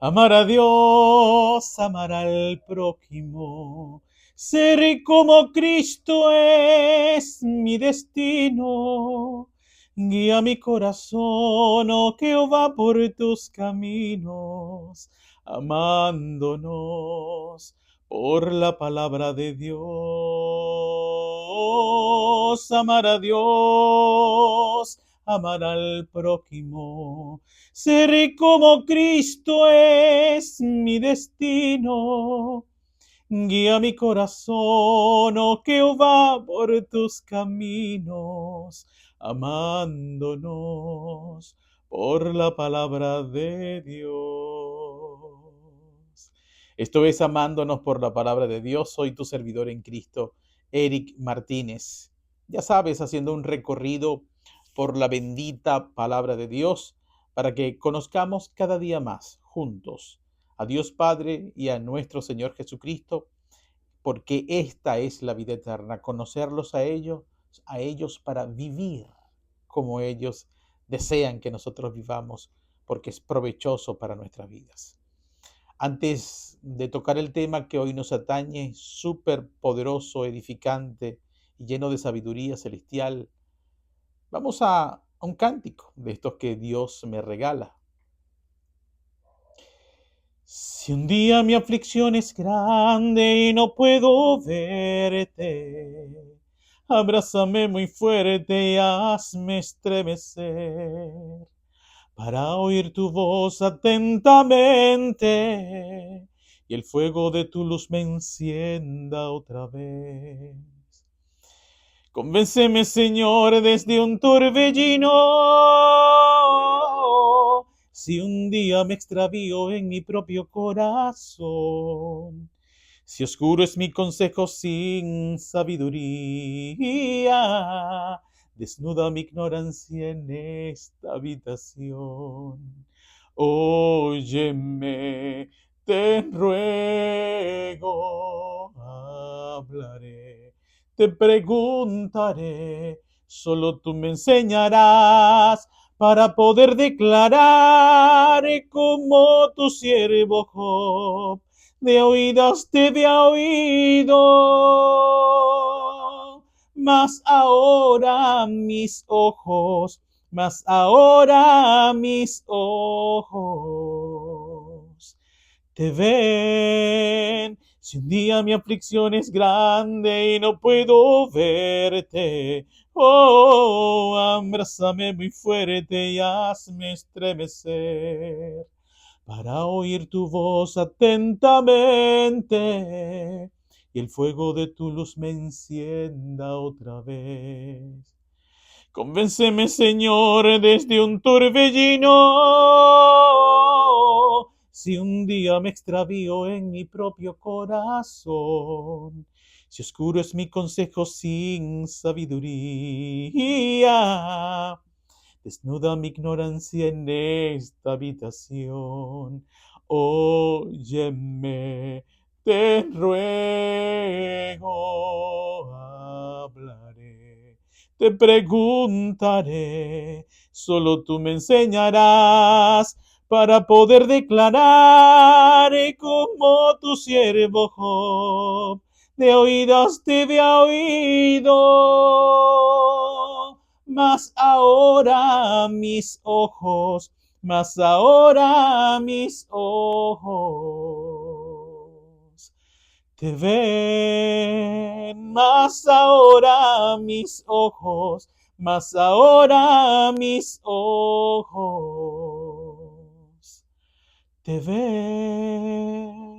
Amar a Dios, amar al prójimo, ser como Cristo es mi destino. Guía mi corazón, oh Jehová, por tus caminos, amándonos por la palabra de Dios. Amar a Dios, amar al prójimo. Seré como Cristo es mi destino. Guía mi corazón, oh Jehová, por tus caminos, amándonos por la palabra de Dios. Esto es amándonos por la palabra de Dios. Soy tu servidor en Cristo, Eric Martínez. Ya sabes, haciendo un recorrido por la bendita palabra de Dios para que conozcamos cada día más juntos a Dios Padre y a nuestro Señor Jesucristo, porque esta es la vida eterna, conocerlos a ellos para vivir como ellos desean que nosotros vivamos, porque es provechoso para nuestras vidas. Antes de tocar el tema que hoy nos atañe, súper poderoso, edificante y lleno de sabiduría celestial, vamos a un cántico de estos que Dios me regala. Si un día mi aflicción es grande y no puedo verte, abrázame muy fuerte y hazme estremecer para oír tu voz atentamente y el fuego de tu luz me encienda otra vez. Convénceme, Señor, desde un torbellino. Si un día me extravío en mi propio corazón, si oscuro es mi consejo sin sabiduría, desnuda mi ignorancia en esta habitación. Óyeme, te ruego, hablaré, te preguntaré, solo tú me enseñarás para poder declarar como tu siervo Job de oídas te había oído, mas ahora mis ojos te ven. Si un día mi aflicción es grande y no puedo verte, oh, abrázame muy fuerte y hazme estremecer para oír tu voz atentamente y el fuego de tu luz me encienda otra vez. Convénceme, Señor, desde un torbellino. Si un día me extravío en mi propio corazón, si oscuro es mi consejo sin sabiduría, desnuda mi ignorancia en esta habitación. Óyeme, te ruego, hablaré, te preguntaré, solo tú me enseñarás para poder declarar como tu siervo Job de oídas te había oído, mas ahora mis ojos te ven, mas ahora mis ojos te ven.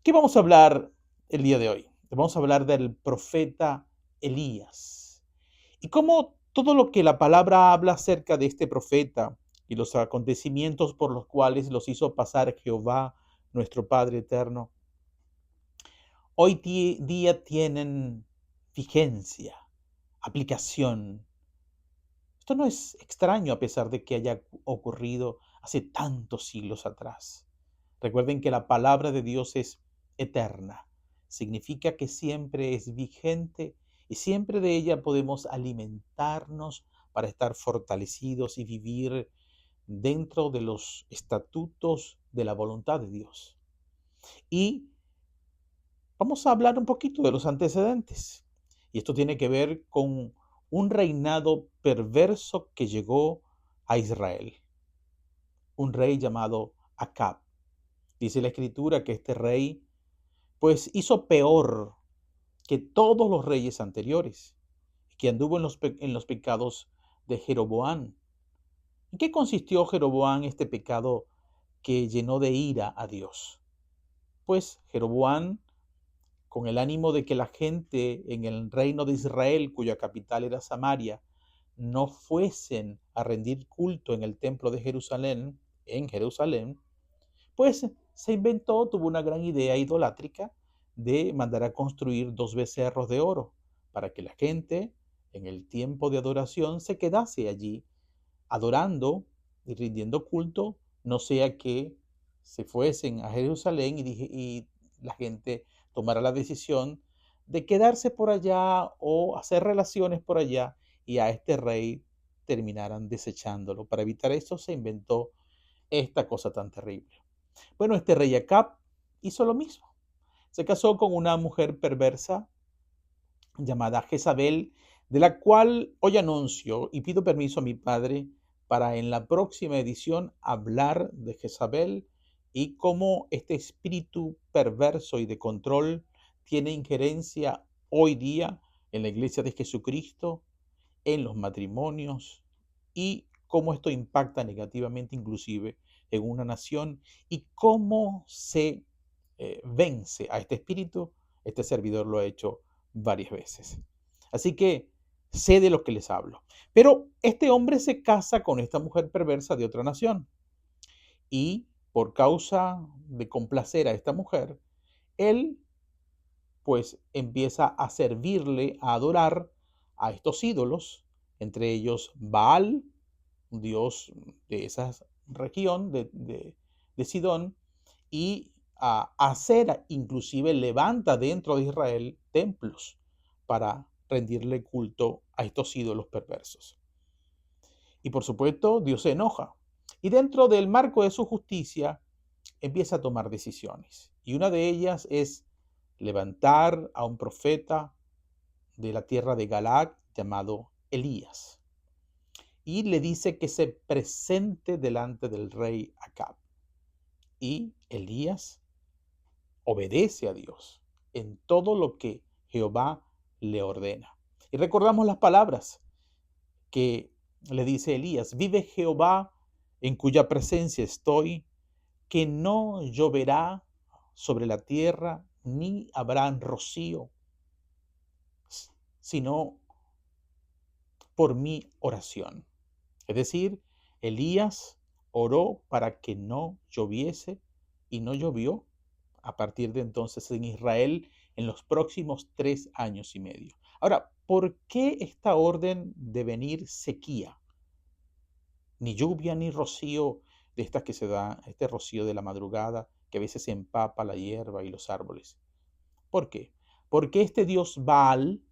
¿Qué vamos a hablar el día de hoy? Vamos a hablar del profeta Elías y cómo todo lo que la palabra habla acerca de este profeta y los acontecimientos por los cuales los hizo pasar Jehová, nuestro Padre eterno, hoy día tienen vigencia, aplicación. Esto no es extraño a pesar de que haya ocurrido hace tantos siglos atrás. Recuerden que la palabra de Dios es eterna. Significa que siempre es vigente y siempre de ella podemos alimentarnos para estar fortalecidos y vivir dentro de los estatutos de la voluntad de Dios. Y vamos a hablar un poquito de los antecedentes. Y esto tiene que ver con un reinado perverso que llegó a Israel. Un rey llamado Acab. Dice la escritura que este rey pues hizo peor que todos los reyes anteriores, que anduvo en los pecados de Jeroboam. ¿En qué consistió Jeroboam este pecado que llenó de ira a Dios? Pues Jeroboam, con el ánimo de que la gente en el reino de Israel, cuya capital era Samaria, no fuesen a rendir culto en el templo de Jerusalén, pues se inventó, tuvo una gran idea idolátrica de mandar a construir 2 becerros de oro para que la gente en el tiempo de adoración se quedase allí adorando y rindiendo culto, no sea que se fuesen a Jerusalén y la gente tomara la decisión de quedarse por allá o hacer relaciones por allá y a este rey terminaran desechándolo. Para evitar eso se inventó esta cosa tan terrible. Bueno, este rey Acab hizo lo mismo. Se casó con una mujer perversa llamada Jezabel, de la cual hoy anuncio y pido permiso a mi padre para en la próxima edición hablar de Jezabel y cómo este espíritu perverso y de control tiene injerencia hoy día en la iglesia de Jesucristo, en los matrimonios y cómo esto impacta negativamente inclusive en una nación y cómo se vence a este espíritu. Este servidor lo ha hecho varias veces. Así que sé de lo que les hablo. Pero este hombre se casa con esta mujer perversa de otra nación y por causa de complacer a esta mujer, él pues empieza a servirle, a adorar a estos ídolos, entre ellos Baal, un dios de esa región de Sidón, y a Acera inclusive levanta dentro de Israel templos para rendirle culto a estos ídolos perversos. Y por supuesto, Dios se enoja. Y dentro del marco de su justicia, empieza a tomar decisiones. Y una de ellas es levantar a un profeta de la tierra de Galaad llamado Elías. Y le dice que se presente delante del rey Acab. Y Elías obedece a Dios en todo lo que Jehová le ordena. Y recordamos las palabras que le dice Elías: vive Jehová en cuya presencia estoy, que no lloverá sobre la tierra, ni habrá rocío, sino por mi oración. Es decir, Elías oró para que no lloviese y no llovió a partir de entonces en Israel en los próximos 3 años y medio. Ahora, ¿por qué esta orden de venir sequía? Ni lluvia ni rocío de estas que se da, este rocío de la madrugada que a veces empapa la hierba y los árboles. ¿Por qué? Porque este dios Baal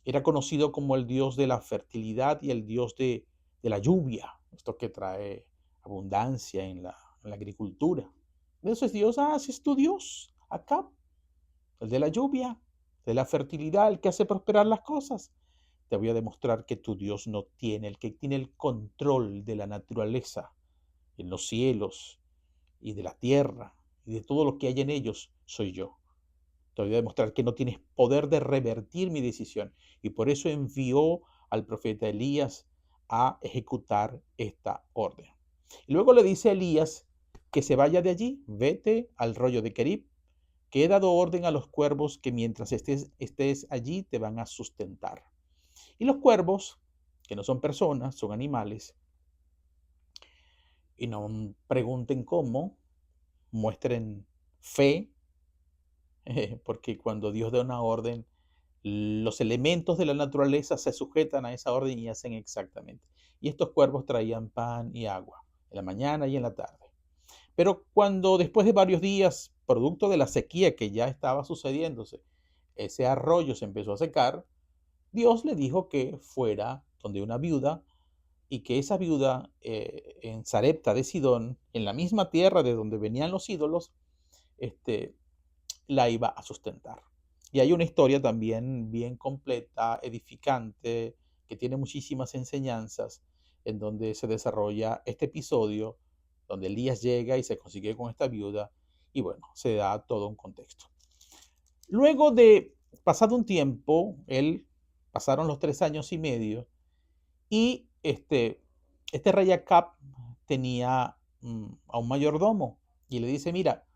era conocido como el dios de la fertilidad y el dios de la lluvia, esto que trae abundancia en la agricultura. Entonces Dios, ese es tu Dios, acá, el de la lluvia, de la fertilidad, el que hace prosperar las cosas. Te voy a demostrar que tu Dios no tiene, el que tiene el control de la naturaleza, en los cielos y de la tierra y de todo lo que hay en ellos, soy yo. Te voy a demostrar que no tienes poder de revertir mi decisión. Y por eso envió al profeta Elías a ejecutar esta orden. Y luego le dice a Elías que se vaya de allí, vete al rollo de Kerib, que he dado orden a los cuervos que mientras estés allí te van a sustentar. Y los cuervos, que no son personas, son animales, y no pregunten cómo, muestren fe, porque cuando Dios da una orden, los elementos de la naturaleza se sujetan a esa orden y hacen exactamente. Y estos cuervos traían pan y agua, en la mañana y en la tarde. Pero cuando después de varios días, producto de la sequía que ya estaba sucediéndose, ese arroyo se empezó a secar, Dios le dijo que fuera donde una viuda, y que esa viuda en Sarepta de Sidón, en la misma tierra de donde venían los ídolos, la iba a sustentar. Y hay una historia también bien completa, edificante, que tiene muchísimas enseñanzas, en donde se desarrolla este episodio, donde Elías llega y se consigue con esta viuda, y bueno, se da todo un contexto. Luego de pasado un tiempo, pasaron los 3 años y medio, y este rey Acab tenía a un mayordomo, y le dice, mira,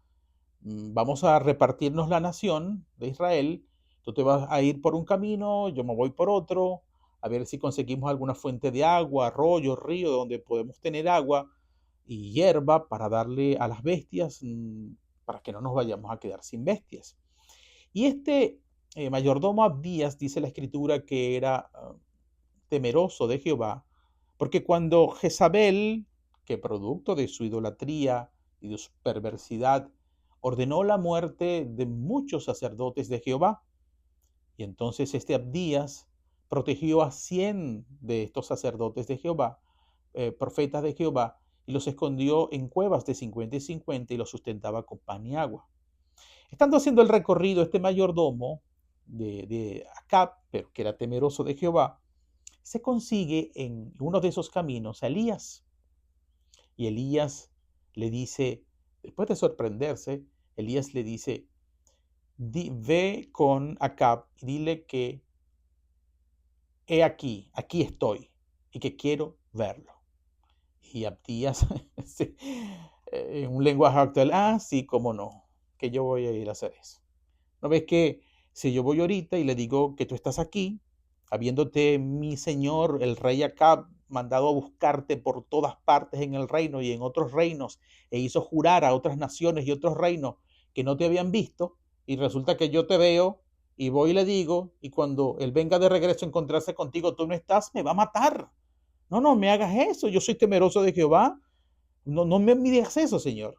vamos a repartirnos la nación de Israel, tú te vas a ir por un camino, yo me voy por otro, a ver si conseguimos alguna fuente de agua, arroyo, río, donde podemos tener agua y hierba para darle a las bestias, para que no nos vayamos a quedar sin bestias. Y este mayordomo Abdías, dice la escritura, que era temeroso de Jehová, porque cuando Jezabel, que producto de su idolatría y de su perversidad, ordenó la muerte de muchos sacerdotes de Jehová, y entonces este Abdías protegió a 100 de estos sacerdotes de Jehová, profetas de Jehová, y los escondió en cuevas de 50 y 50 y los sustentaba con pan y agua. Estando haciendo el recorrido, este mayordomo de Acab, pero que era temeroso de Jehová, se consigue en uno de esos caminos a Elías. Y Elías le dice, después de sorprenderse, Elías le dice, ve con Acab y dile que he aquí estoy, y que quiero verlo. Y Abdías, en un lenguaje actual, sí, cómo no, que yo voy a ir a hacer eso. ¿No ves que si yo voy ahorita y le digo que tú estás aquí, habiéndote mi señor, el rey Acab, mandado a buscarte por todas partes en el reino y en otros reinos, e hizo jurar a otras naciones y otros reinos que no te habían visto, y resulta que yo te veo y voy y le digo, y cuando él venga de regreso a encontrarse contigo, tú no estás, me va a matar. No, no me hagas eso, yo soy temeroso de Jehová. No, no me digas eso, Señor.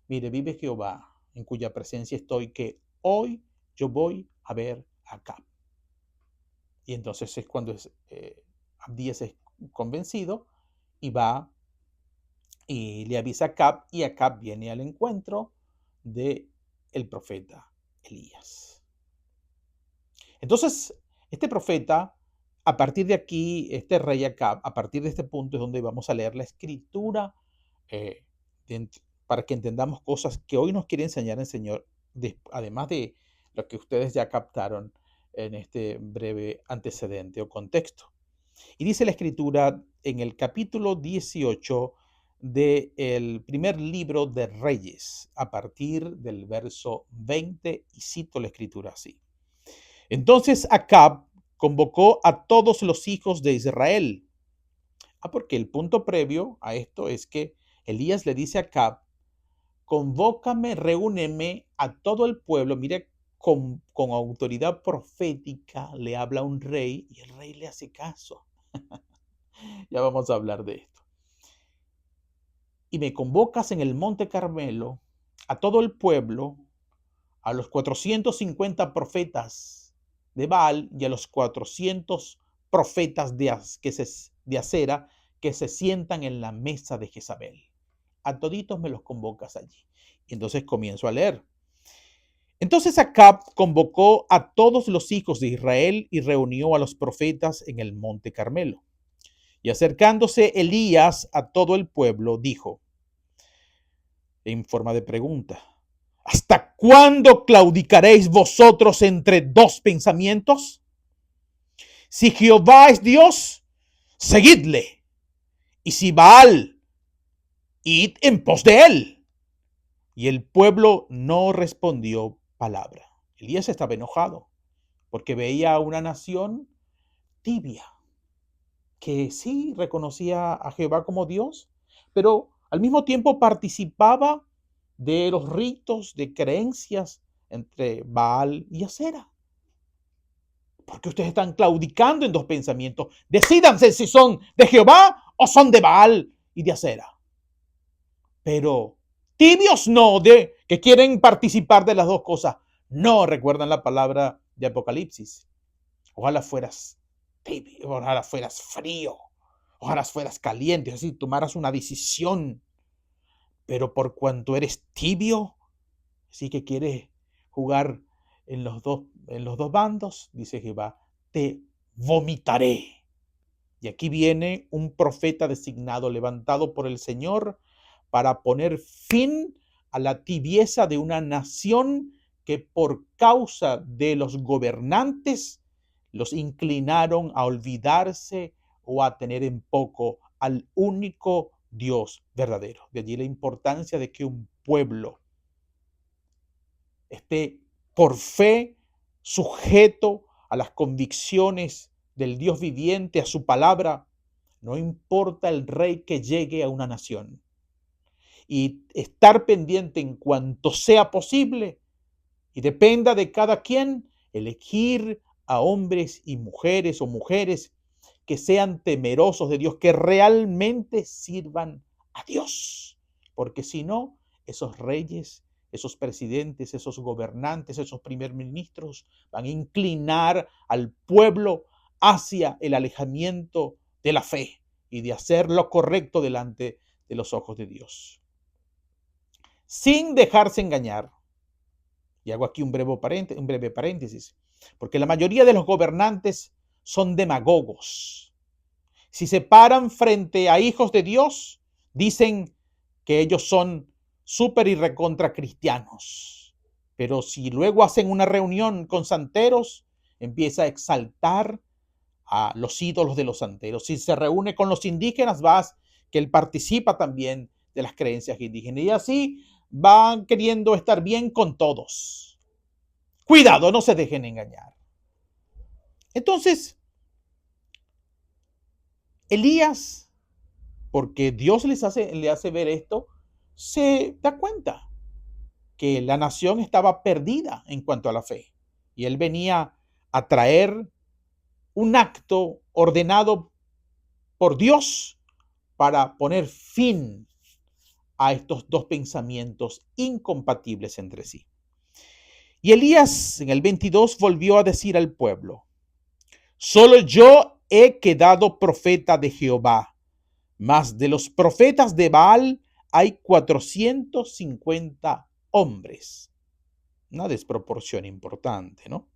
Mire, vive Jehová, en cuya presencia estoy, que hoy yo voy a ver a Acab. Y entonces es cuando Abdías es convencido y va y le avisa a Acab, y Acab viene al encuentro de el profeta Elías. Entonces, este profeta, a partir de aquí, este rey Acab, a partir de este punto es donde vamos a leer la escritura eh, para que entendamos cosas que hoy nos quiere enseñar el Señor, además de lo que ustedes ya captaron en este breve antecedente o contexto. Y dice la escritura en el capítulo 18 del primer libro de Reyes, a partir del verso 20, y cito la escritura así. Entonces Acab convocó a todos los hijos de Israel. Porque el punto previo a esto es que Elías le dice a Acab, convócame, reúneme a todo el pueblo. Mire, con autoridad profética le habla a un rey y el rey le hace caso. Ya vamos a hablar de esto. Y me convocas en el Monte Carmelo a todo el pueblo, a los 450 profetas de Baal y a los 400 profetas de Acera que se sientan en la mesa de Jezabel. A toditos me los convocas allí. Y entonces comienzo a leer. Entonces Acab convocó a todos los hijos de Israel y reunió a los profetas en el Monte Carmelo. Y acercándose Elías a todo el pueblo, dijo, en forma de pregunta, ¿hasta cuándo claudicaréis vosotros entre dos pensamientos? Si Jehová es Dios, seguidle. Y si Baal, id en pos de él. Y el pueblo no respondió palabra. Elías estaba enojado porque veía a una nación tibia, que sí reconocía a Jehová como Dios, pero al mismo tiempo participaba de los ritos, de creencias entre Baal y Acera. Porque ustedes están claudicando en dos pensamientos. Decídanse si son de Jehová o son de Baal y de Acera. Pero tibios no, de que quieren participar de las dos cosas. No recuerdan la palabra de Apocalipsis. Ojalá fueras tibio, ojalá fueras frío, ojalá fueras caliente, así tomaras una decisión. Pero por cuanto eres tibio, sí que quieres jugar en los dos bandos, dice Jehová, te vomitaré. Y aquí viene un profeta designado, levantado por el Señor, para poner fin a la tibieza de una nación que por causa de los gobernantes los inclinaron a olvidarse o a tener en poco al único Dios verdadero. De allí la importancia de que un pueblo esté por fe sujeto a las convicciones del Dios viviente, a su palabra. No importa el rey que llegue a una nación. Y estar pendiente en cuanto sea posible y dependa de cada quien elegir a hombres y mujeres o mujeres que sean temerosos de Dios, que realmente sirvan a Dios. Porque si no, esos reyes, esos presidentes, esos gobernantes, esos primer ministros van a inclinar al pueblo hacia el alejamiento de la fe y de hacer lo correcto delante de los ojos de Dios. Sin dejarse engañar. Y hago aquí un breve paréntesis, porque la mayoría de los gobernantes son demagogos. Si se paran frente a hijos de Dios, dicen que ellos son súper y recontra cristianos. Pero si luego hacen una reunión con santeros, empieza a exaltar a los ídolos de los santeros. Si se reúne con los indígenas, vas que él participa también de las creencias indígenas. Y así van queriendo estar bien con todos. Cuidado, no se dejen engañar. Entonces, Elías, porque Dios le hace ver esto, se da cuenta que la nación estaba perdida en cuanto a la fe. Y él venía a traer un acto ordenado por Dios para poner fin a estos dos pensamientos incompatibles entre sí. Y Elías en el 22 volvió a decir al pueblo: solo yo he quedado profeta de Jehová, mas de los profetas de Baal hay 450 hombres. Una desproporción importante, ¿no?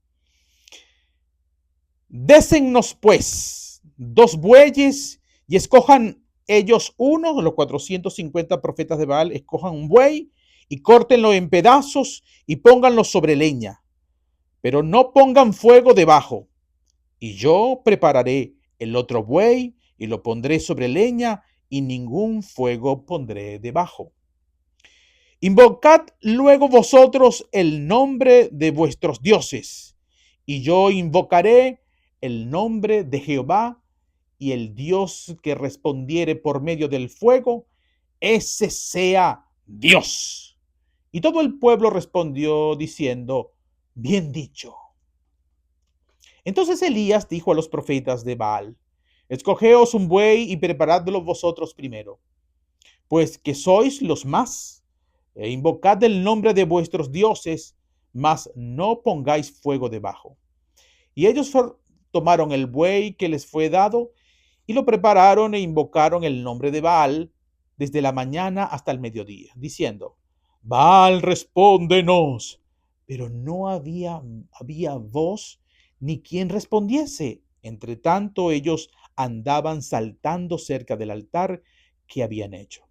Désennos pues 2 bueyes y escojan ellos uno, los 450 profetas de Baal, escojan un buey y córtenlo en pedazos y pónganlo sobre leña, pero no pongan fuego debajo. Y yo prepararé el otro buey y lo pondré sobre leña y ningún fuego pondré debajo. Invocad luego vosotros el nombre de vuestros dioses, y yo invocaré el nombre de Jehová, y el Dios que respondiere por medio del fuego, ese sea Dios. Y todo el pueblo respondió diciendo: bien dicho. Entonces Elías dijo a los profetas de Baal: escogeos un buey y preparadlo vosotros primero, pues que sois los más, e invocad el nombre de vuestros dioses, mas no pongáis fuego debajo. Y ellos tomaron el buey que les fue dado y lo prepararon e invocaron el nombre de Baal desde la mañana hasta el mediodía, diciendo: Baal, respóndenos. Pero no había voz ni quien respondiese. Entre tanto, ellos andaban saltando cerca del altar que habían hecho.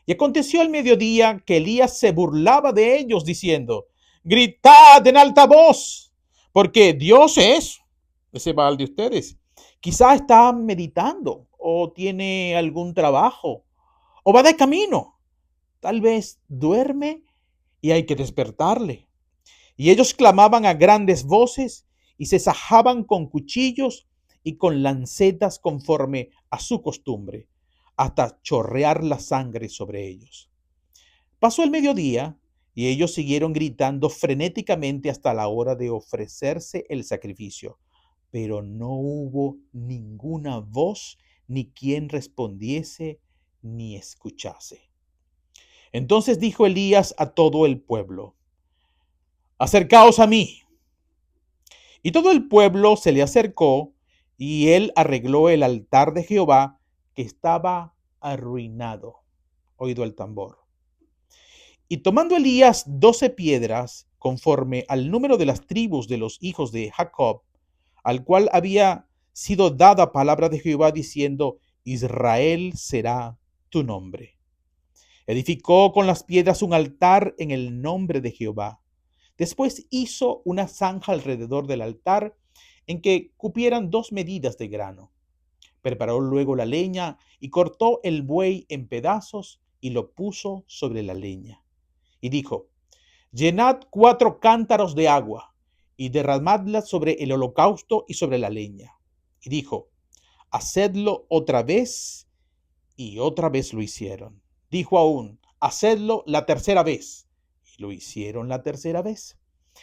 Y aconteció al mediodía que Elías se burlaba de ellos, diciendo: gritad en alta voz, porque Dios es ese Baal de ustedes. Quizá está meditando o tiene algún trabajo o va de camino. Tal vez duerme y hay que despertarle. Y ellos clamaban a grandes voces y se sajaban con cuchillos y con lancetas conforme a su costumbre, hasta chorrear la sangre sobre ellos. Pasó el mediodía y ellos siguieron gritando frenéticamente hasta la hora de ofrecerse el sacrificio, pero no hubo ninguna voz ni quien respondiese ni escuchase. Entonces dijo Elías a todo el pueblo: acercaos a mí. Y todo el pueblo se le acercó y él arregló el altar de Jehová que estaba arruinado. Oído el tambor. Y tomando Elías 12 piedras, conforme al número de las tribus de los hijos de Jacob, al cual había sido dada palabra de Jehová diciendo, Israel será tu nombre. Edificó con las piedras un altar en el nombre de Jehová. Después hizo una zanja alrededor del altar en que cupieran 2 medidas de grano. Preparó luego la leña y cortó el buey en pedazos y lo puso sobre la leña. Y dijo, llenad 4 cántaros de agua y derramadla sobre el holocausto y sobre la leña. Y dijo, hacedlo otra vez, y otra vez lo hicieron. Dijo aún, hacedlo la tercera vez, y lo hicieron la tercera vez.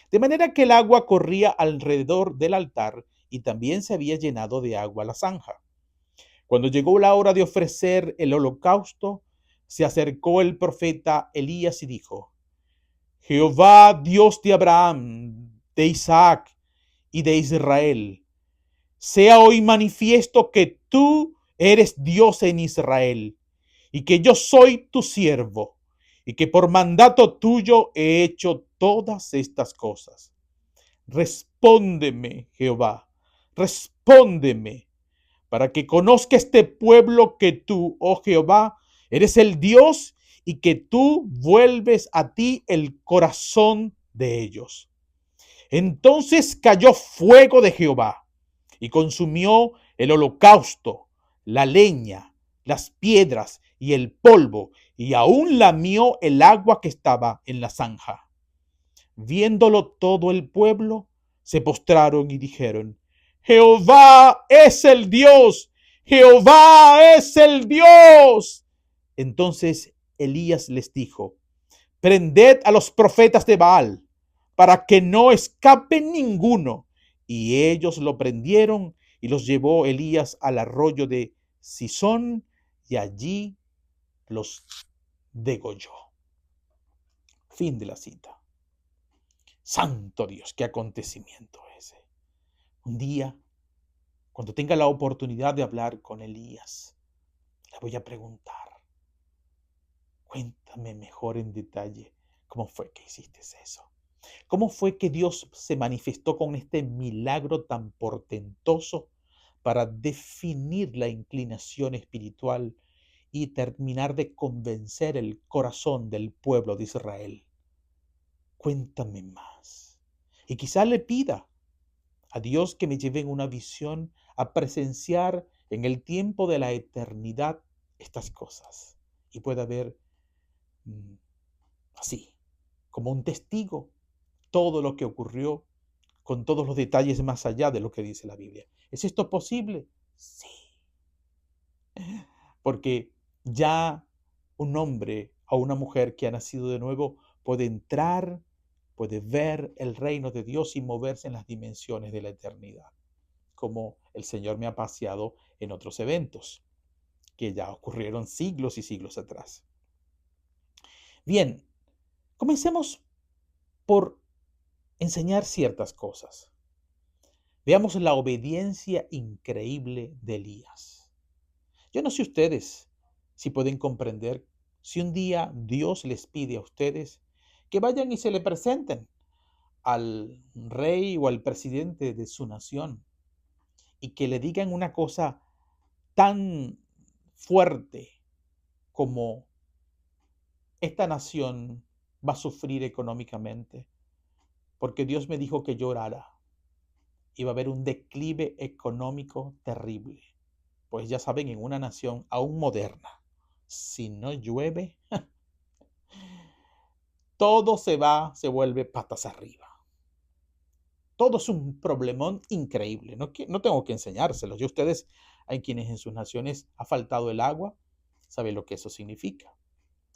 De manera que el agua corría alrededor del altar y también se había llenado de agua la zanja. Cuando llegó la hora de ofrecer el holocausto, se acercó el profeta Elías y dijo, Jehová, Dios de Abraham, de Isaac y de Israel, sea hoy manifiesto que tú eres Dios en Israel y que yo soy tu siervo y que por mandato tuyo he hecho todas estas cosas. Respóndeme, Jehová, respóndeme, para que conozca este pueblo que tú, oh Jehová, eres el Dios y que tú vuelves a ti el corazón de ellos. Entonces cayó fuego de Jehová y consumió el holocausto, la leña, las piedras y el polvo, y aún lamió el agua que estaba en la zanja. Viéndolo todo el pueblo, se postraron y dijeron, Jehová es el Dios, Jehová es el Dios. Entonces Elías les dijo, prended a los profetas de Baal, para que no escape ninguno. Y ellos lo prendieron y los llevó Elías al arroyo de Sison y allí los degolló. Fin de la cita. Santo Dios, qué acontecimiento ese. Un día, cuando tenga la oportunidad de hablar con Elías, le voy a preguntar, cuéntame mejor en detalle cómo fue que hiciste eso. ¿Cómo fue que Dios se manifestó con este milagro tan portentoso para definir la inclinación espiritual y terminar de convencer el corazón del pueblo de Israel? Cuéntame más. Y quizá le pida a Dios que me lleve en una visión a presenciar en el tiempo de la eternidad estas cosas y pueda ver así, como un testigo, todo lo que ocurrió con todos los detalles más allá de lo que dice la Biblia. ¿Es esto posible? Sí. Porque ya un hombre o una mujer que ha nacido de nuevo puede entrar, puede ver el reino de Dios y moverse en las dimensiones de la eternidad, como el Señor me ha paseado en otros eventos que ya ocurrieron siglos y siglos atrás. Bien, comencemos por enseñar ciertas cosas. Veamos la obediencia increíble de Elías. Yo no sé ustedes si pueden comprender si un día Dios les pide a ustedes que vayan y se le presenten al rey o al presidente de su nación y que le digan una cosa tan fuerte como esta nación va a sufrir económicamente porque Dios me dijo que llorara y va a haber un declive económico terrible. Pues ya saben, en una nación aún moderna, si no llueve, todo se vuelve patas arriba. Todo es un problemón increíble. No tengo que enseñárselos. Y ustedes, hay quienes en sus naciones ha faltado el agua, saben lo que eso significa.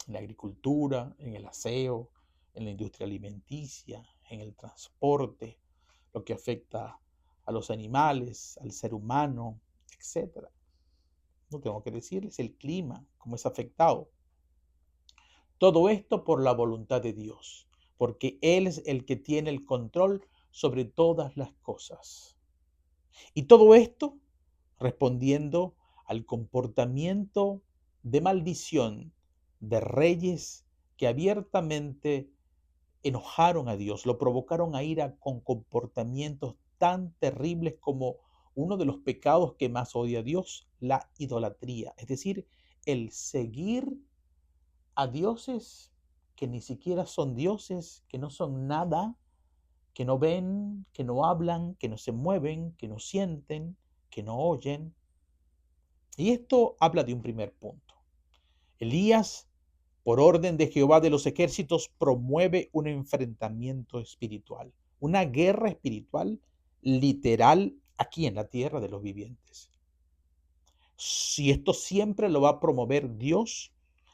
En la agricultura, en el aseo, en la industria alimenticia, en el transporte, lo que afecta a los animales, al ser humano, etc. No tengo que decirles el clima, cómo es afectado. Todo esto por la voluntad de Dios, porque Él es el que tiene el control sobre todas las cosas. Y todo esto respondiendo al comportamiento de maldición de reyes que abiertamente enojaron a Dios, lo provocaron a ira con comportamientos tan terribles como uno de los pecados que más odia a Dios, la idolatría, es decir, el seguir a dioses que ni siquiera son dioses, que no son nada, que no ven, que no hablan, que no se mueven, que no sienten, que no oyen. Y esto habla de un primer punto. Elías, por orden de Jehová de los ejércitos, promueve un enfrentamiento espiritual, una guerra espiritual literal aquí en la tierra de los vivientes. Si esto siempre lo va a promover Dios,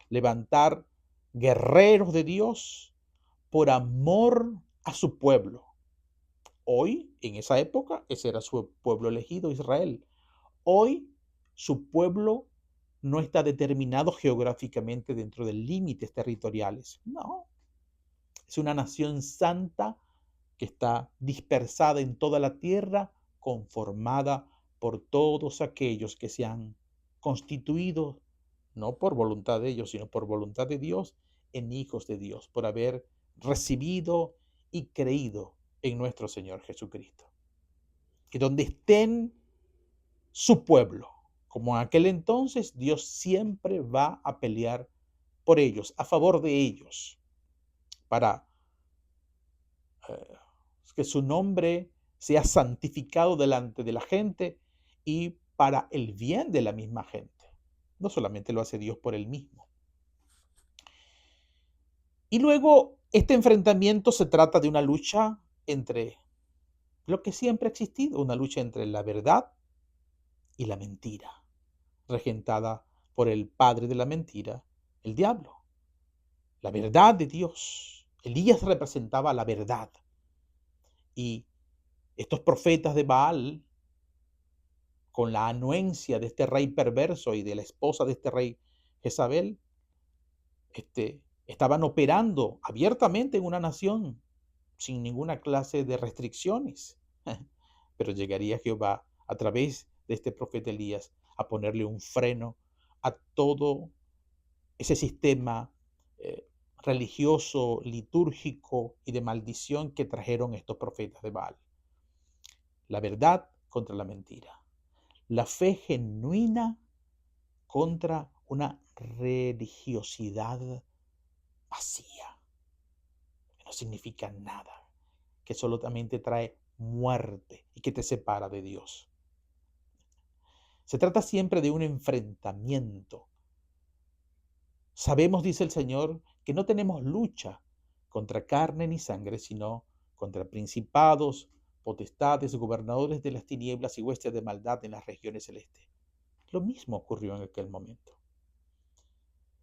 levantar guerreros de Dios por amor a su pueblo. Hoy, en esa época, ese era su pueblo elegido, Israel. Hoy, su pueblo no está determinado geográficamente dentro de límites territoriales. No, es una nación santa que está dispersada en toda la tierra, conformada por todos aquellos que se han constituido, no por voluntad de ellos, sino por voluntad de Dios, en hijos de Dios, por haber recibido y creído en nuestro Señor Jesucristo. Y donde estén su pueblo, como en aquel entonces, Dios siempre va a pelear por ellos, a favor de ellos, para eh, que su nombre sea santificado delante de la gente y para el bien de la misma gente. No solamente lo hace Dios por él mismo. Y luego, este enfrentamiento se trata de una lucha entre lo que siempre ha existido, una lucha entre la verdad y la mentira, regentada por el padre de la mentira, el diablo. La verdad de Dios. Elías representaba la verdad. Y estos profetas de Baal, con la anuencia de este rey perverso y de la esposa de este rey Jezabel, estaban operando abiertamente en una nación sin ninguna clase de restricciones. Pero llegaría Jehová a través de este profeta Elías a ponerle un freno a todo ese sistema religioso, litúrgico y de maldición que trajeron estos profetas de Baal. La verdad contra la mentira. La fe genuina contra una religiosidad vacía, que no significa nada, que solamente trae muerte y que te separa de Dios. Se trata siempre de un enfrentamiento. Sabemos, dice el Señor, que no tenemos lucha contra carne ni sangre, sino contra principados, potestades, gobernadores de las tinieblas y huestes de maldad en las regiones celestes. Lo mismo ocurrió en aquel momento.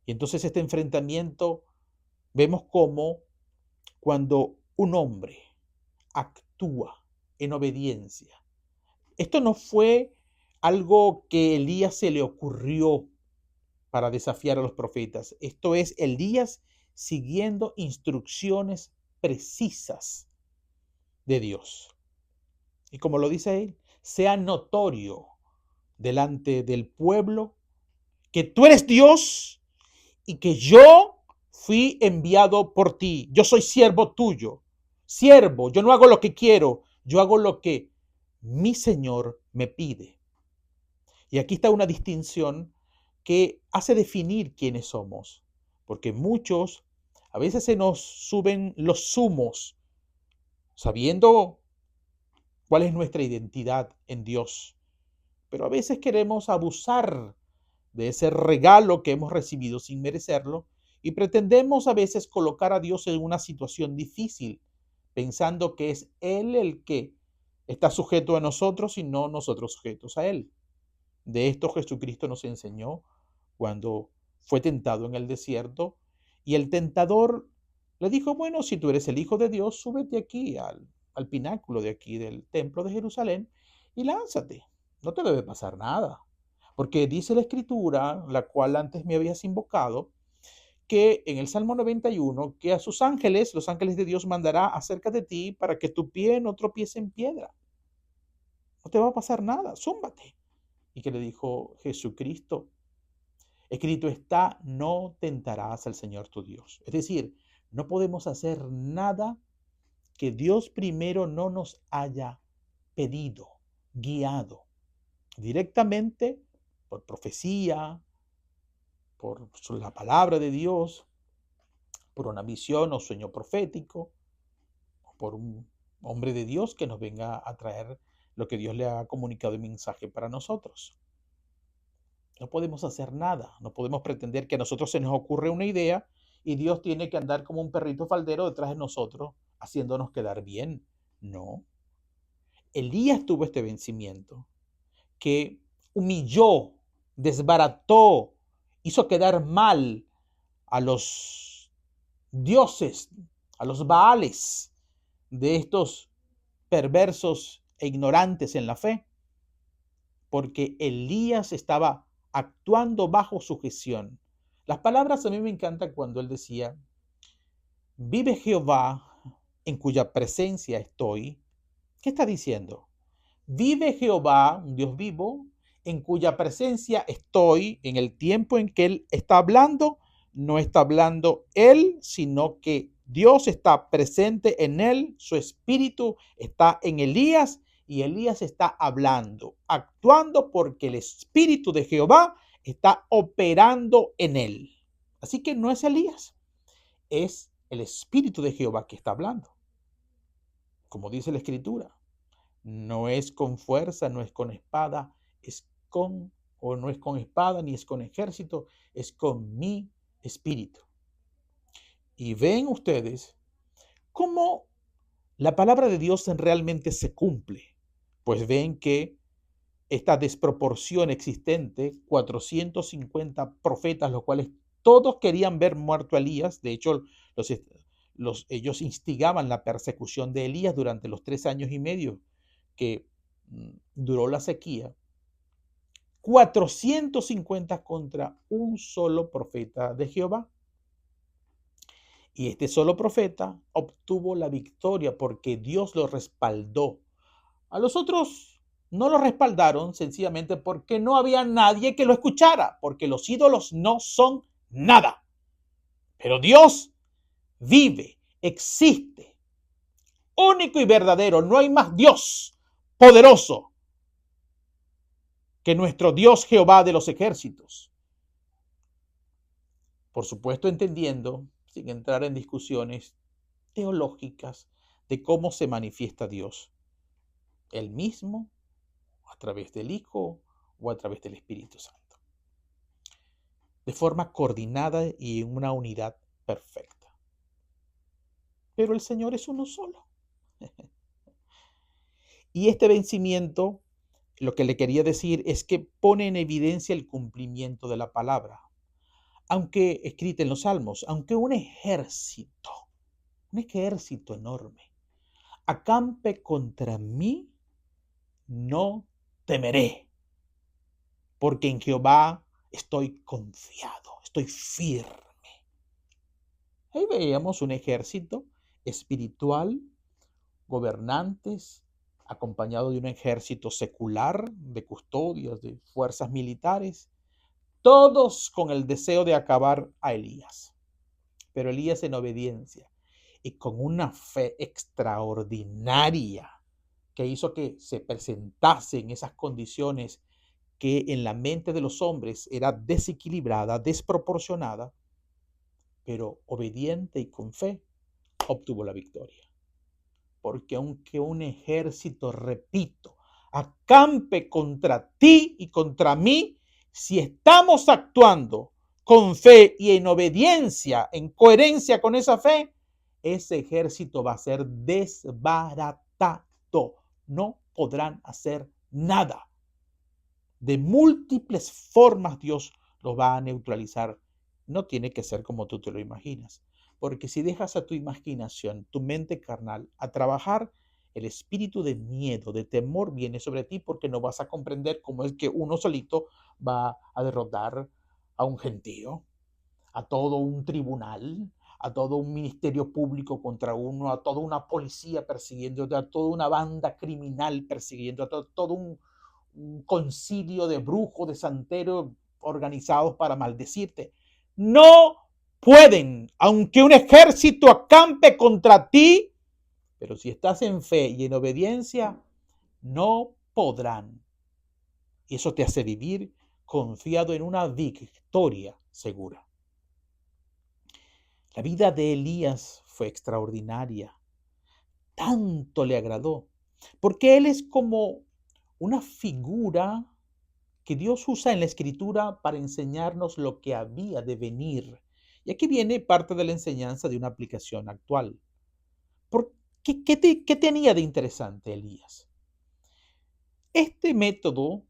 Y entonces este enfrentamiento vemos cómo cuando un hombre actúa en obediencia, esto no fue algo que Elías se le ocurrió para desafiar a los profetas. Esto es Elías siguiendo instrucciones precisas de Dios. Y como lo dice él, sea notorio delante del pueblo que tú eres Dios y que yo fui enviado por ti. Yo soy siervo tuyo. Siervo, yo no hago lo que quiero, yo hago lo que mi Señor me pide. Y aquí está una distinción que hace definir quiénes somos, porque muchos a veces se nos suben los humos, sabiendo cuál es nuestra identidad en Dios, pero a veces queremos abusar de ese regalo que hemos recibido sin merecerlo y pretendemos a veces colocar a Dios en una situación difícil, pensando que es Él el que está sujeto a nosotros y no nosotros sujetos a Él. De esto Jesucristo nos enseñó cuando fue tentado en el desierto y el tentador le dijo, bueno, si tú eres el Hijo de Dios, súbete aquí al pináculo de aquí del templo de Jerusalén y lánzate. No te debe pasar nada. Porque dice la Escritura, la cual antes me habías invocado, que en el Salmo 91, que a sus ángeles, los ángeles de Dios, mandará acerca de ti para que tu pie no tropiece en piedra. No te va a pasar nada, zúmbate. y que le dijo Jesucristo, escrito está, no tentarás al Señor tu Dios. Es decir, no podemos hacer nada que Dios primero no nos haya pedido, guiado directamente por profecía, por la palabra de Dios, por una visión o sueño profético, o por un hombre de Dios que nos venga a traer lo que Dios le ha comunicado en mensaje para nosotros. No podemos hacer nada, no podemos pretender que a nosotros se nos ocurre una idea y Dios tiene que andar como un perrito faldero detrás de nosotros, haciéndonos quedar bien. No. Elías tuvo este vencimiento que humilló, desbarató, hizo quedar mal a los dioses, a los baales de estos perversos e ignorantes en la fe, porque Elías estaba actuando bajo sujeción. Las palabras a mí me encantan cuando él decía, vive Jehová en cuya presencia estoy. ¿Qué está diciendo? Vive Jehová, un Dios vivo, en cuya presencia estoy en el tiempo en que Él está hablando. No está hablando Él, sino que Dios está presente en Él, su espíritu está en Elías y Elías está hablando, actuando porque el espíritu de Jehová está operando en Él. Así que no es Elías, es el espíritu de Jehová que está hablando, como dice la Escritura. No es con fuerza, no es con espada, no es con espada ni es con ejército, es con mi espíritu. Y ven ustedes cómo la palabra de Dios realmente se cumple. Pues ven que esta desproporción existente, 450 profetas, los cuales todos querían ver muerto a Elías. De hecho, ellos instigaban la persecución de Elías durante los 3 años y medio que duró la sequía. 450 contra un solo profeta de Jehová. Y este solo profeta obtuvo la victoria porque Dios lo respaldó. A los otros no lo respaldaron sencillamente porque no había nadie que lo escuchara, porque los ídolos no son nada. Pero Dios vive, existe, único y verdadero. No hay más Dios poderoso que nuestro Dios Jehová de los ejércitos. Por supuesto, entendiendo, sin entrar en discusiones teológicas, de cómo se manifiesta Dios. Él mismo, a través del Hijo o a través del Espíritu Santo. De forma coordinada y en una unidad perfecta. Pero el Señor es uno solo. Y este vencimiento, lo que le quería decir es que pone en evidencia el cumplimiento de la palabra. Aunque escrita en los Salmos, aunque un ejército enorme, acampe contra mí, no temeré, porque en Jehová estoy confiado, estoy firme. Ahí veíamos un ejército espiritual, gobernantes, acompañado de un ejército secular, de custodias, de fuerzas militares, todos con el deseo de acabar a Elías. Pero Elías en obediencia y con una fe extraordinaria que hizo que se presentase en esas condiciones que en la mente de los hombres era desequilibrada, desproporcionada, pero obediente y con fe, obtuvo la victoria. Porque aunque un ejército, repito, acampe contra ti y contra mí, si estamos actuando con fe y en obediencia, en coherencia con esa fe, ese ejército va a ser desbaratado. No podrán hacer nada. De múltiples formas Dios los va a neutralizar. No tiene que ser como tú te lo imaginas. Porque si dejas a tu imaginación, tu mente carnal, a trabajar, el espíritu de miedo, de temor viene sobre ti porque no vas a comprender cómo es que uno solito va a derrotar a un gentío, a todo un tribunal, a todo un ministerio público contra uno, a toda una policía persiguiendo, a toda una banda criminal persiguiendo, a todo un concilio de brujos, de santeros organizados para maldecirte. No pueden, aunque un ejército acampe contra ti, pero si estás en fe y en obediencia, no podrán. Y eso te hace vivir confiado en una victoria segura. La vida de Elías fue extraordinaria. Tanto le agradó, porque él es como una figura que Dios usa en la Escritura para enseñarnos lo que había de venir. Y aquí viene parte de la enseñanza de una aplicación actual. ¿Qué tenía de interesante Elías? Este método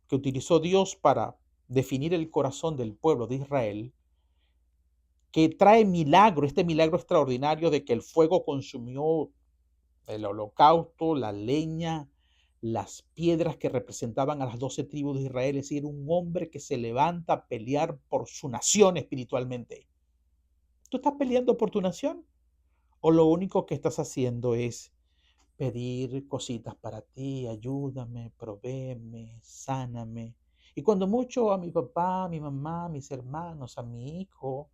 que utilizó Dios para definir el corazón del pueblo de Israel, que trae milagro, este milagro extraordinario de que el fuego consumió el holocausto, la leña, las piedras que representaban a las 12 tribus de Israel, es decir, un hombre que se levanta a pelear por su nación espiritualmente. ¿Tú estás peleando por tu nación? ¿O lo único que estás haciendo es pedir cositas para ti? Ayúdame, provéeme, sáname. Y cuando mucho a mi papá, a mi mamá, a mis hermanos, a mi hijo,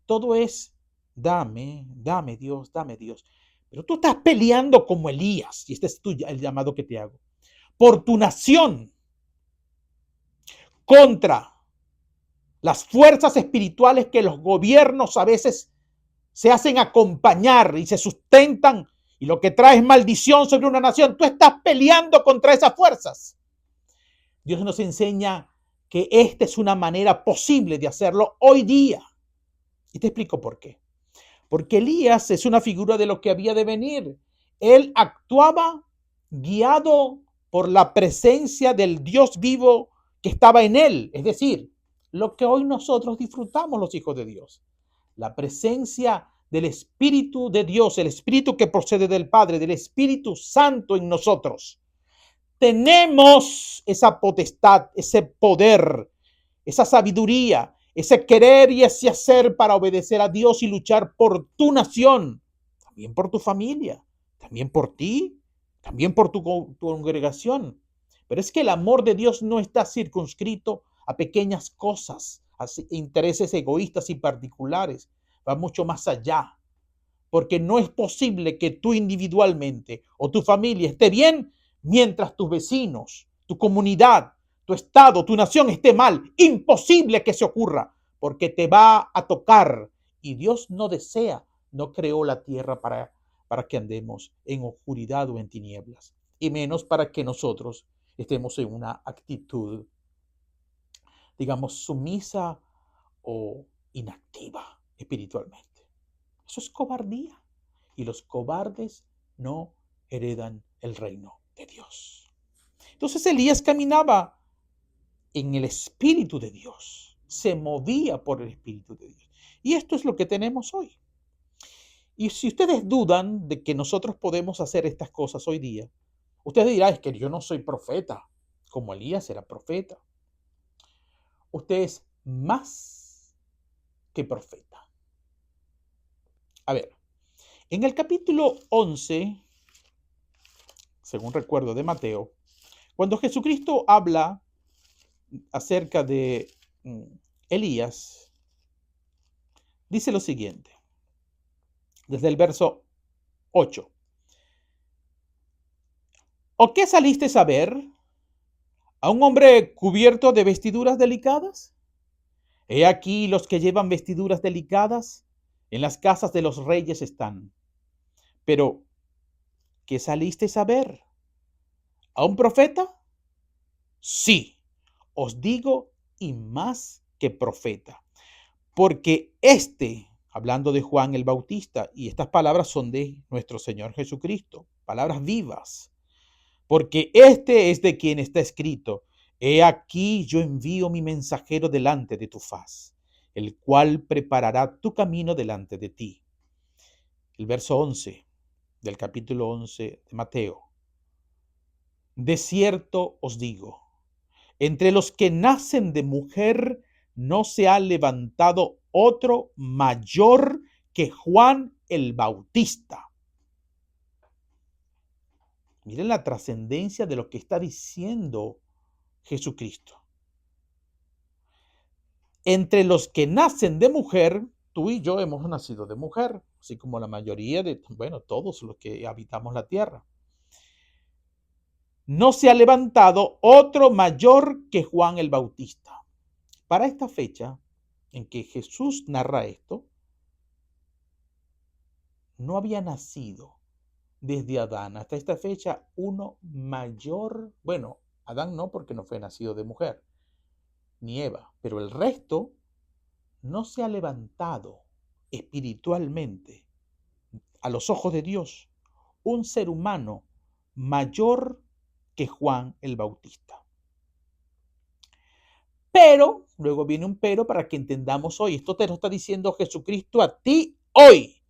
todo es dame, dame Dios, dame Dios. Pero tú estás peleando como Elías, y este es el llamado que te hago, por tu nación, contra las fuerzas espirituales que los gobiernos a veces se hacen acompañar y se sustentan, y lo que trae es maldición sobre una nación. Tú estás peleando contra esas fuerzas. Dios nos enseña que esta es una manera posible de hacerlo hoy día. Y te explico por qué. Porque Elías es una figura de lo que había de venir. Él actuaba guiado por la presencia del Dios vivo que estaba en él. Es decir, lo que hoy nosotros disfrutamos los hijos de Dios. La presencia del Espíritu de Dios, el Espíritu que procede del Padre, del Espíritu Santo en nosotros. Tenemos esa potestad, ese poder, esa sabiduría, ese querer y ese hacer para obedecer a Dios y luchar por tu nación, también por tu familia, también por ti, también por tu congregación. Pero es que el amor de Dios no está circunscrito a pequeñas cosas, a intereses egoístas y particulares. Va mucho más allá, porque no es posible que tú individualmente o tu familia esté bien mientras tus vecinos, tu comunidad, tu estado, tu nación esté mal. Imposible que se ocurra, porque te va a tocar. Y Dios no desea, no creó la tierra para que andemos en oscuridad o en tinieblas, y menos para que nosotros estemos en una actitud, digamos, sumisa o inactiva espiritualmente. Eso es cobardía. Y los cobardes no heredan el reino de Dios. Entonces Elías caminaba en el Espíritu de Dios. Se movía por el Espíritu de Dios. Y esto es lo que tenemos hoy. Y si ustedes dudan de que nosotros podemos hacer estas cosas hoy día, ustedes dirán, es que yo no soy profeta, como Elías era profeta. Usted es más que profeta. A ver, en el capítulo 11, según recuerdo de Mateo, cuando Jesucristo habla acerca de Elías, dice lo siguiente, desde el verso 8. ¿O qué saliste a ver? ¿A un hombre cubierto de vestiduras delicadas? He aquí los que llevan vestiduras delicadas, en las casas de los reyes están. Pero, ¿qué saliste a ver? ¿A un profeta? Sí, os digo, y más que profeta. Porque hablando de Juan el Bautista, y estas palabras son de nuestro Señor Jesucristo, palabras vivas, porque es de quien está escrito, he aquí yo envío mi mensajero delante de tu faz, el cual preparará tu camino delante de ti. El verso 11 del capítulo 11 de Mateo. De cierto os digo, entre los que nacen de mujer no se ha levantado otro mayor que Juan el Bautista. Miren la trascendencia de lo que está diciendo Jesucristo. Entre los que nacen de mujer, tú y yo hemos nacido de mujer, así como la mayoría de, todos los que habitamos la tierra. No se ha levantado otro mayor que Juan el Bautista. Para esta fecha en que Jesús narra esto, no había nacido desde Adán hasta esta fecha uno mayor. Bueno, Adán no, porque no fue nacido de mujer, ni Eva, pero el resto no se ha levantado espiritualmente a los ojos de Dios un ser humano mayor que Juan el Bautista. Pero, luego viene un pero para que entendamos hoy. Esto te lo está diciendo Jesucristo a ti hoy.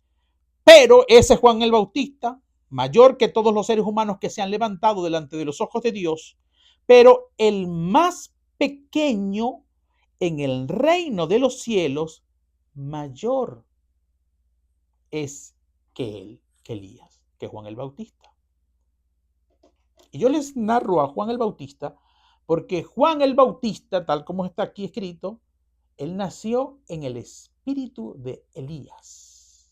Pero ese Juan el Bautista, mayor que todos los seres humanos que se han levantado delante de los ojos de Dios, pero el más pequeño en el reino de los cielos, mayor es que él, que Elías, que Juan el Bautista. Y yo les narro a Juan el Bautista porque Juan el Bautista, tal como está aquí escrito, él nació en el espíritu de Elías.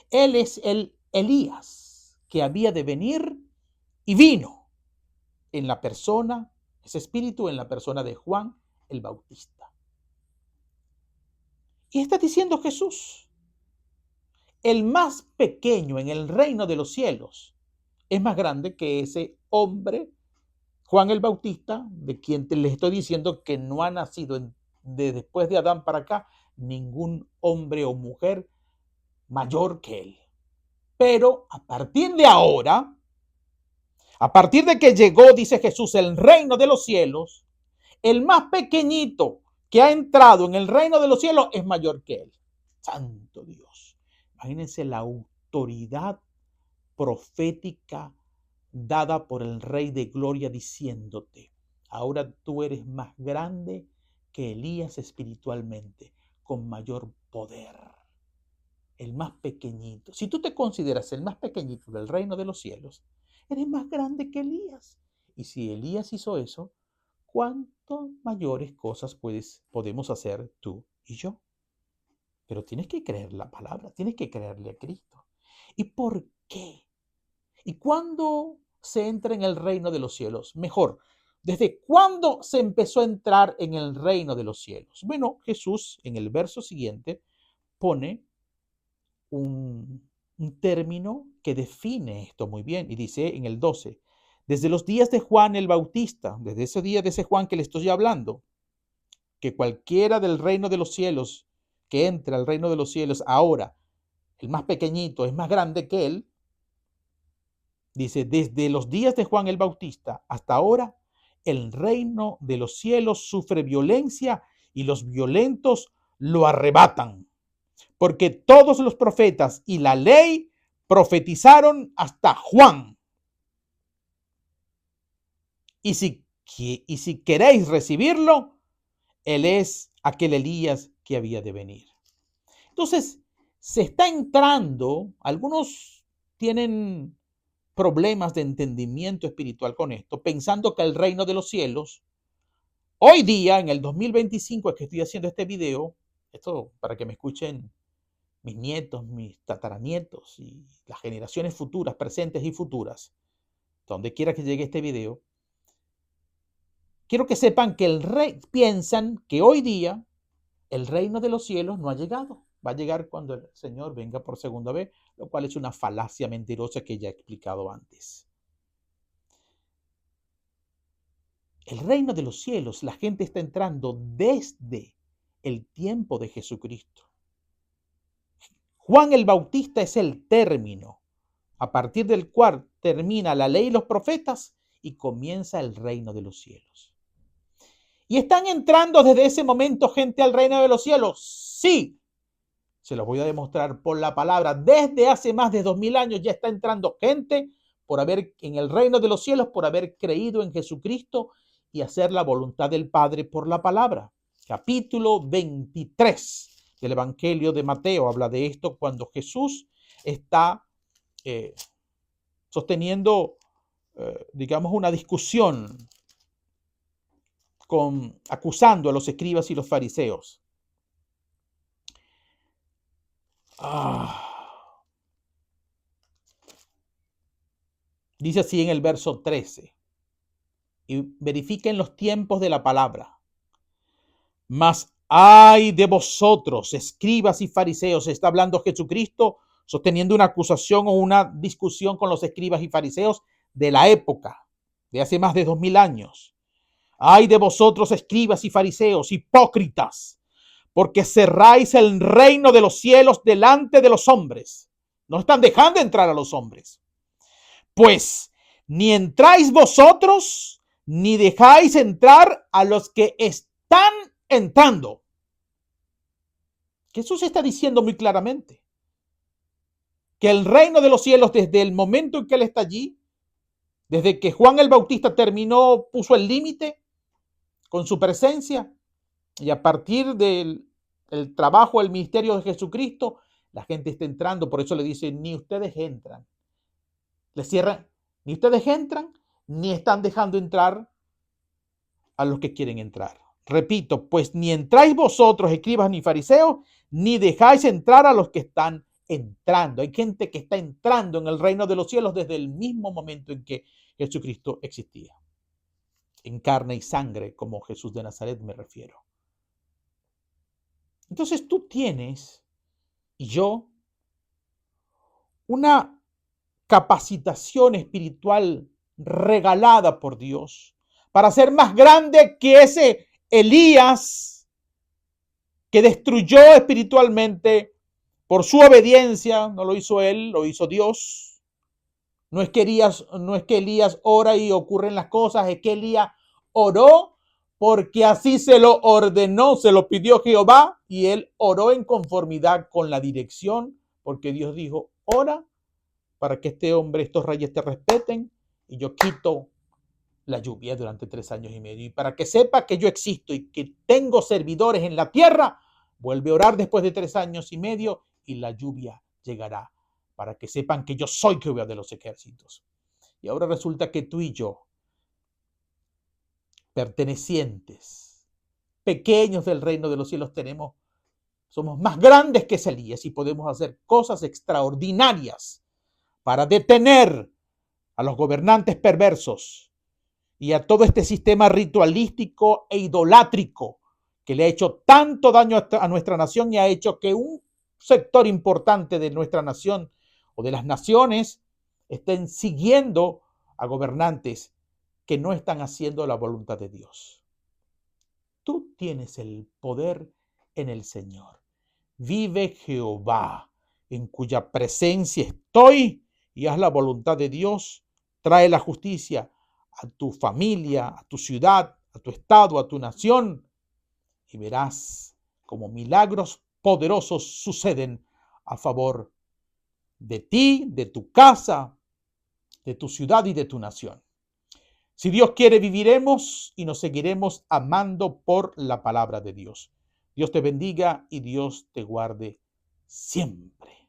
Él es el Elías que había de venir y vino en la persona, ese espíritu en la persona de Juan el Bautista. Y está diciendo Jesús, el más pequeño en el reino de los cielos es más grande que ese hombre, Juan el Bautista, de quien les estoy diciendo que no ha nacido después de Adán para acá ningún hombre o mujer mayor que él. Pero a partir de ahora, a partir de que llegó, dice Jesús, el reino de los cielos, el más pequeñito que ha entrado en el reino de los cielos es mayor que él. Santo Dios. Imagínense la autoridad profética dada por el Rey de Gloria diciéndote, ahora tú eres más grande que Elías espiritualmente, con mayor poder. El más pequeñito. Si tú te consideras el más pequeñito del reino de los cielos, eres más grande que Elías. Y si Elías hizo eso, ¿cuántas mayores cosas podemos hacer tú y yo? Pero tienes que creer la palabra, tienes que creerle a Cristo. ¿Y por qué? ¿Y cuándo se entra en el reino de los cielos? Mejor, ¿desde cuándo se empezó a entrar en el reino de los cielos? Bueno, Jesús en el verso siguiente pone un término que define esto muy bien y dice en el 12, desde los días de Juan el Bautista, desde ese día de ese Juan que le estoy hablando, que cualquiera del reino de los cielos que entra al reino de los cielos ahora, el más pequeñito es más grande que él, dice, desde los días de Juan el Bautista hasta ahora, el reino de los cielos sufre violencia y los violentos lo arrebatan. Porque todos los profetas y la ley profetizaron hasta Juan. Y si queréis recibirlo, él es aquel Elías que había de venir. Entonces, se está entrando, algunos tienen problemas de entendimiento espiritual con esto, pensando que el reino de los cielos, hoy día, en el 2025, es que estoy haciendo este video, esto para que me escuchen mis nietos, mis tataranietos y las generaciones futuras, presentes y futuras, donde quiera que llegue este video, quiero que sepan que piensan que hoy día el reino de los cielos no ha llegado. Va a llegar cuando el Señor venga por segunda vez, lo cual es una falacia mentirosa que ya he explicado antes. El reino de los cielos, la gente está entrando desde el tiempo de Jesucristo. Juan el Bautista es el término, a partir del cual termina la ley y los profetas y comienza el reino de los cielos. ¿Y están entrando desde ese momento gente al reino de los cielos? Sí. Se los voy a demostrar por la palabra. Desde hace más de 2000 años ya está entrando gente en el reino de los cielos por haber creído en Jesucristo y hacer la voluntad del Padre por la palabra. Capítulo 23 del Evangelio de Mateo habla de esto cuando Jesús está sosteniendo digamos, una discusión acusando a los escribas y los fariseos. Dice así en el verso 13. Y verifiquen los tiempos de la palabra. Mas ay de vosotros, escribas y fariseos. Está hablando Jesucristo sosteniendo una acusación o una discusión con los escribas y fariseos de la época, de hace más de 2000 años. Ay de vosotros, escribas y fariseos, hipócritas, porque cerráis el reino de los cielos delante de los hombres. No están dejando entrar a los hombres. Pues ni entráis vosotros, ni dejáis entrar a los que están entrando. Jesús está diciendo muy claramente que el reino de los cielos, desde el momento en que Él está allí, desde que Juan el Bautista terminó, puso el límite con su presencia, y a partir del trabajo, el ministerio de Jesucristo, la gente está entrando. Por eso le dice, ni ustedes entran. Le cierran, ni ustedes entran, ni están dejando entrar a los que quieren entrar. Repito, pues ni entráis vosotros, escribas ni fariseos, ni dejáis entrar a los que están entrando. Hay gente que está entrando en el reino de los cielos desde el mismo momento en que Jesucristo existía. En carne y sangre, como Jesús de Nazaret me refiero. Entonces tú tienes, y yo, una capacitación espiritual regalada por Dios para ser más grande que ese Elías que destruyó espiritualmente por su obediencia. No lo hizo él, lo hizo Dios. No es que Elías ora y ocurren las cosas, es que Elías oró porque así se lo ordenó, se lo pidió Jehová, y él oró en conformidad con la dirección, porque Dios dijo, ora para que estos reyes te respeten, y yo quito la lluvia durante 3 años y medio. Y para que sepa que yo existo y que tengo servidores en la tierra, vuelve a orar después de 3 años y medio y la lluvia llegará, para que sepan que yo soy Jehová de los ejércitos. Y ahora resulta que tú y yo, pertenecientes, pequeños del reino de los cielos, somos más grandes que Elías y podemos hacer cosas extraordinarias para detener a los gobernantes perversos y a todo este sistema ritualístico e idolátrico que le ha hecho tanto daño a nuestra nación y ha hecho que un sector importante de nuestra nación o de las naciones estén siguiendo a gobernantes que no están haciendo la voluntad de Dios. Tú tienes el poder en el Señor. Vive Jehová, en cuya presencia estoy, y haz la voluntad de Dios. Trae la justicia a tu familia, a tu ciudad, a tu estado, a tu nación, y verás cómo milagros poderosos suceden a favor de ti, de tu casa, de tu ciudad y de tu nación. Si Dios quiere, viviremos y nos seguiremos amando por la palabra de Dios. Dios te bendiga y Dios te guarde siempre.